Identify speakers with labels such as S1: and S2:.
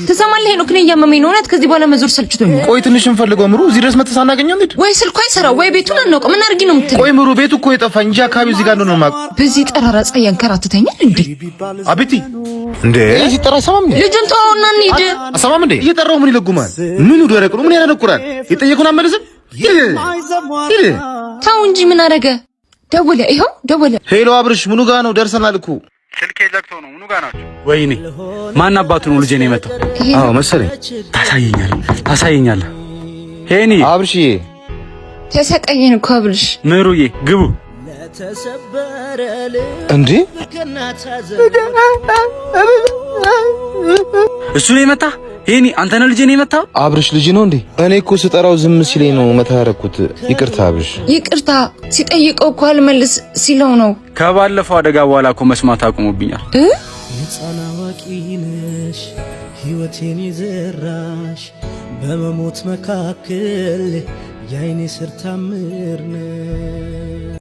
S1: ተሰማልህ ሄኖክ ነው ያመመኝ ነው እውነት ከዚህ በኋላ መዞር ሰልችቶኛል
S2: ቆይ ትንሽ እንፈልገው ምሩ እዚህ ድረስ መተሳና አገኘው እንዴ
S1: ወይ ስልኩ አይሰራ ወይ ቤቱን አናውቀው ምን አርጊ ነው የምትለው
S2: ቆይ ምሩ ቤቱ እኮ የጠፋኝ እንጂ አካባቢው እዚህ ጋር ነው ማለት
S1: በዚህ ጠራራ ፀሐይ ያንከራተተኛል እንዴ
S2: አቤቲ እንዴ እዚህ ጠራ ሰማም ነው
S1: ልጅን ተውና እንሂድ
S2: ሰማም እንዴ እየጠራው ምን ይለጉማል ምን ይደረቅ ነው ምን ያነቁራል የጠየቁን አመለስም
S1: ታው እንጂ ምን አረገ ደወለ ይሄው ደወለ
S2: ሄሎ አብርሽ ምኑ ጋር ነው ደርሰናል እኮ
S3: ስልኬ ዘግቶ ነው ምኑ ጋር ናቸው ወይኔ ማን አባቱ ነው ልጄ ነው የመጣው
S2: አዎ መሰለኝ
S3: ታሳየኛለህ ሄኒ
S2: አብርሽዬ
S1: ተሰቀየን እኮ አብርሽ
S3: ምሩዬ ግቡ
S2: እንዴ
S3: እሱ ነው የመጣ ሄኒ አንተ ነህ ልጄ ነው የመጣው
S2: አብርሽ ልጅ ነው እንዴ እኔ እኮ ስጠራው ዝም ሲለኝ ነው መታረኩት ይቅርታ አብርሽ
S1: ይቅርታ ሲጠይቀው እኮ አልመልስ ሲለው ነው
S3: ከባለፈው አደጋ በኋላ እኮ መስማት አቁሞብኛል
S4: የጻና ዋቂነሽ ህይወቴን ይዘራሽ በመሞት መካከል ያይኔ ስር ታምርነ